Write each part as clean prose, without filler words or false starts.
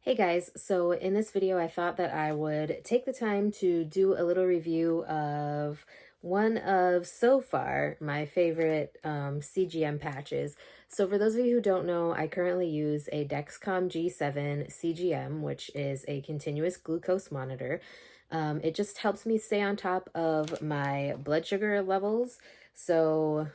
Hey guys, so in this video I thought that I would take the time to do a little review of one of, so far, my favorite CGM patches. So for those of you who don't know, I currently use a Dexcom G7 CGM, which is a continuous glucose monitor. It just helps me stay on top of my blood sugar levels. So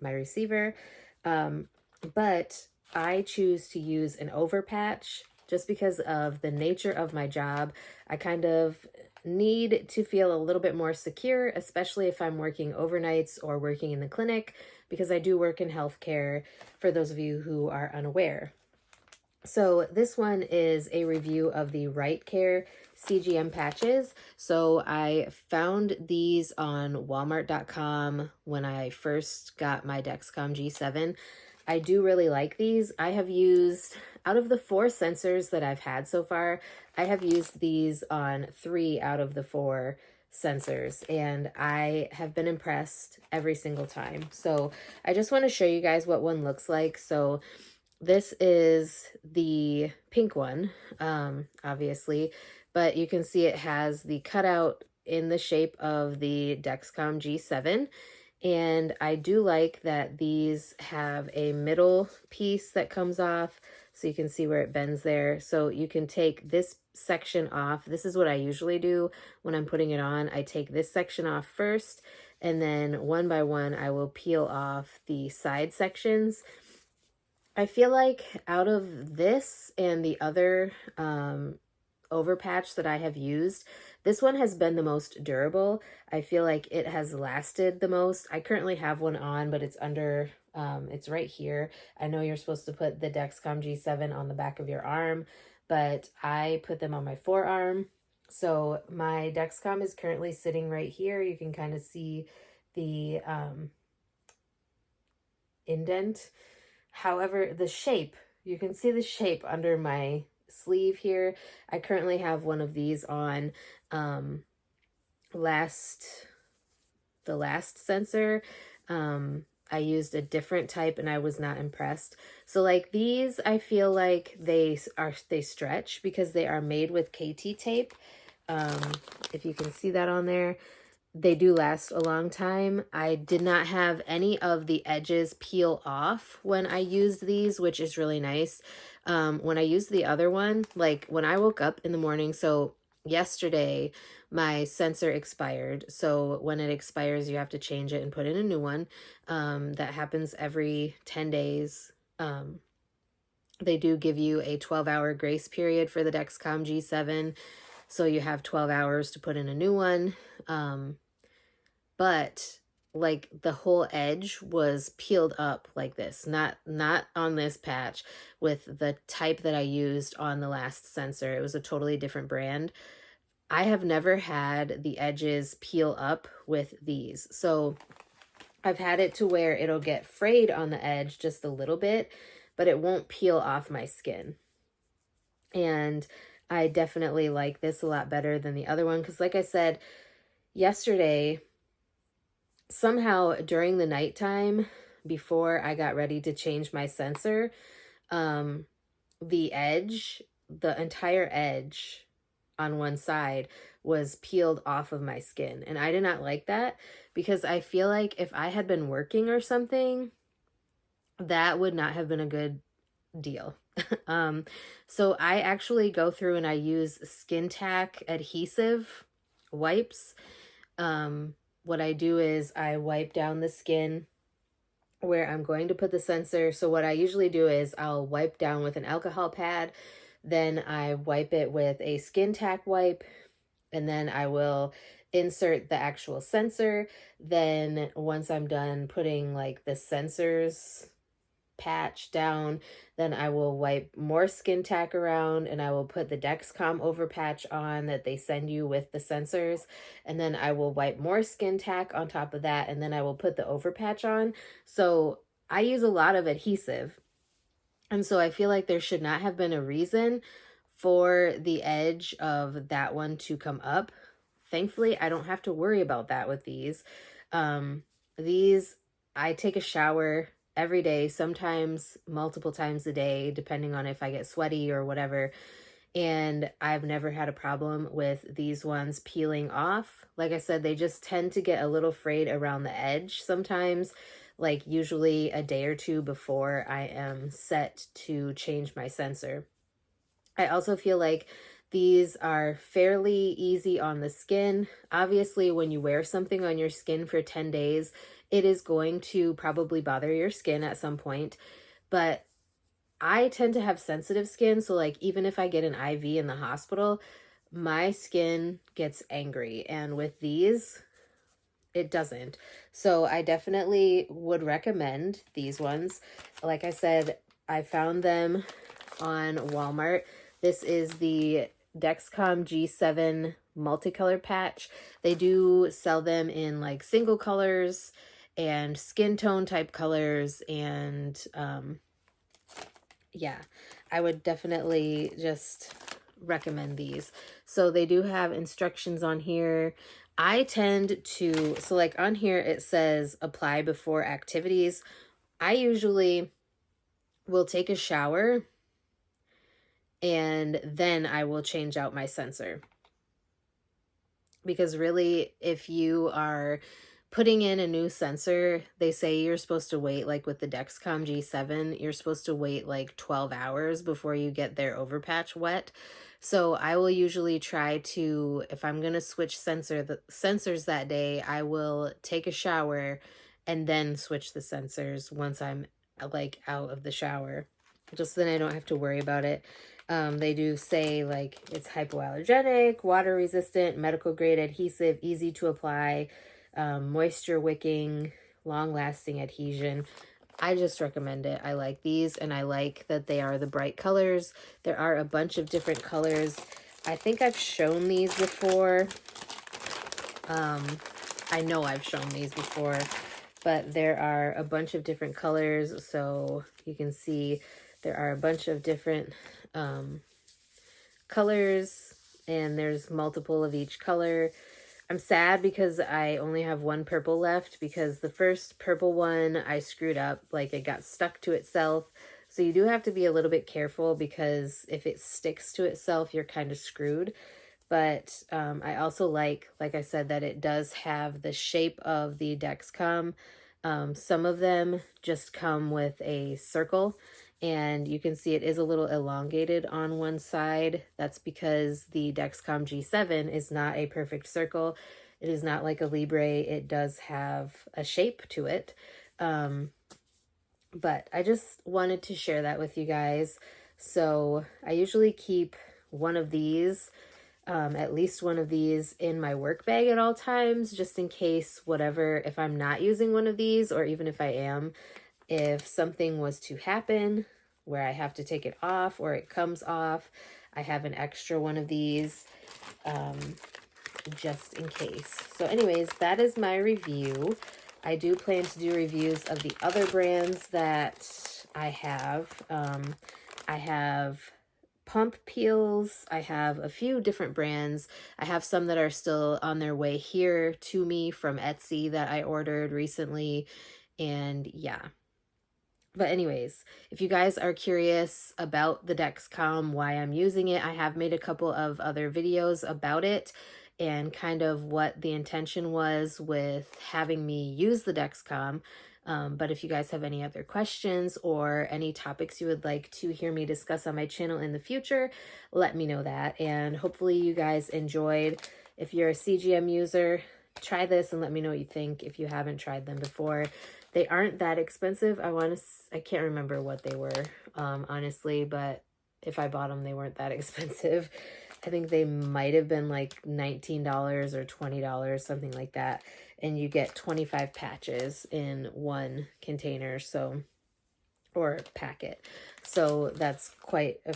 my receiver, but I choose to use an overpatch just because of the nature of my job. I kind of need to feel a little bit more secure, especially if I'm working overnights or working in the clinic, because I do work in healthcare, for those of you who are unaware. So this one is a review of the Right Care CGM patches. So I found these on Walmart.com when I first got my Dexcom G7. I do really like these. I have used, out of the 4 sensors that I've had so far, I have used these on 3 out of the 4 sensors, and I have been impressed every single time. So I just want to show you guys what one looks like. So this is the pink one, obviously, but you can see it has the cutout in the shape of the Dexcom G7. And I do like that these have a middle piece that comes off, so you can see where it bends there. So you can take this section off. This is what I usually do when I'm putting it on. I take this section off first, and then one by one, I will peel off the side sections. I feel like out of this and the other overpatch that I have used, this one has been the most durable. I feel like it has lasted the most. I currently have one on, but it's under, it's right here. I know you're supposed to put the Dexcom G7 on the back of your arm, but I put them on my forearm. So my Dexcom is currently sitting right here. You can kind of see the indent. However, the shape, you can see the shape under my sleeve here. I currently have one of these on the last sensor. I used a different type and I was not impressed. So like these, I feel like they stretch because they are made with KT tape. If you can see that on there. They do last a long time. I did not have any of the edges peel off when I used these, which is really nice. When I used the other one, like when I woke up in the morning, so yesterday my sensor expired. So when it expires, you have to change it and put in a new one. That happens every 10 days. They do give you a 12-hour grace period for the Dexcom G7. So you have 12 hours to put in a new one. But like the whole edge was peeled up like this, not on this patch with the type that I used on the last sensor. It was a totally different brand. I have never had the edges peel up with these. So I've had it to where it'll get frayed on the edge just a little bit, but it won't peel off my skin. And I definitely like this a lot better than the other one because like I said, yesterday, somehow during the nighttime, before I got ready to change my sensor, the entire edge on one side was peeled off of my skin. And I did not like that because I feel like if I had been working or something, that would not have been a good deal. So I actually go through and I use Skin Tack adhesive wipes. What I do is I wipe down the skin where I'm going to put the sensor. So what I usually do is I'll wipe down with an alcohol pad, then I wipe it with a Skin Tack wipe, and then I will insert the actual sensor. Then once I'm done putting like the sensors patch down, then I will wipe more Skin Tack around and I will put the Dexcom over patch on that they send you with the sensors, and then I will wipe more Skin Tack on top of that, and then I will put the over patch on. So I use a lot of adhesive, and so I feel like there should not have been a reason for the edge of that one to come up. Thankfully, I don't have to worry about that with these. These, I take a shower every day, sometimes multiple times a day, depending on if I get sweaty or whatever. And I've never had a problem with these ones peeling off. Like I said, they just tend to get a little frayed around the edge sometimes, like usually a day or two before I am set to change my sensor. I also feel like these are fairly easy on the skin. Obviously, when you wear something on your skin for 10 days, it is going to probably bother your skin at some point, but I tend to have sensitive skin, so like even if I get an IV in the hospital, my skin gets angry, and with these, it doesn't. So I definitely would recommend these ones. Like I said, I found them on Walmart. This is the Dexcom G7 multicolor patch. They do sell them in like single colors and skin tone type colors, and yeah, I would definitely just recommend these. So they do have instructions on here. I tend to, so like on here it says apply before activities. I usually will take a shower and then I will change out my sensor. Because really, if you are putting in a new sensor, they say you're supposed to wait, like with the Dexcom G7, you're supposed to wait like 12 hours before you get their overpatch wet. So I will usually try to, if I'm going to switch sensors that day, I will take a shower and then switch the sensors once I'm like out of the shower. Just then I don't have to worry about it. They do say like it's hypoallergenic, water resistant, medical grade adhesive, easy to apply, moisture wicking, long lasting adhesion. I just recommend it. I like these, and I like that they are the bright colors. There are a bunch of different colors. I think I've shown these before. I know I've shown these before, but there are a bunch of different colors. So you can see there are a bunch of different colors, and there's multiple of each color. I'm sad because I only have one purple left, because the first purple one I screwed up, like it got stuck to itself. So you do have to be a little bit careful, because if it sticks to itself, you're kind of screwed. But I also like I said, that it does have the shape of the Dexcom. Some of them just come with a circle, and you can see it is a little elongated on one side. That's because the Dexcom G7 is not a perfect circle. It is not like a Libre. It does have a shape to it. But I just wanted to share that with you guys. So I usually keep one of these, at least one of these, in my work bag at all times, just in case whatever, if I'm not using one of these, or even if I am, if something was to happen where I have to take it off or it comes off, I have an extra one of these just in case. So anyways, that is my review. I do plan to do reviews of the other brands that I have. I have pump peels. I have a few different brands. I have some that are still on their way here to me from Etsy that I ordered recently. And yeah. But anyways, if you guys are curious about the Dexcom, why I'm using it, I have made a couple of other videos about it and kind of what the intention was with having me use the Dexcom. But if you guys have any other questions or any topics you would like to hear me discuss on my channel in the future, let me know that. And hopefully you guys enjoyed. If you're a CGM user, try this and let me know what you think if you haven't tried them before. They aren't that expensive. I can't remember what they were, honestly, but if I bought them, they weren't that expensive. I think they might have been like $19 or $20, something like that. And you get 25 patches in one container, so, or packet. So that's quite a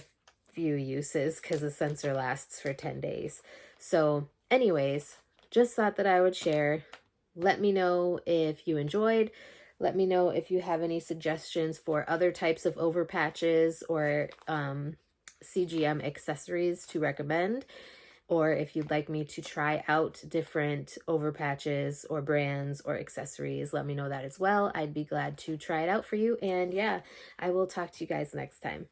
few uses, because the sensor lasts for 10 days. So anyways, just thought that I would share. Let me know if you enjoyed. Let me know if you have any suggestions for other types of overpatches or CGM accessories to recommend. or if you'd like me to try out different over patches or brands or accessories, let me know that as well. I'd be glad to try it out for you. And yeah, I will talk to you guys next time.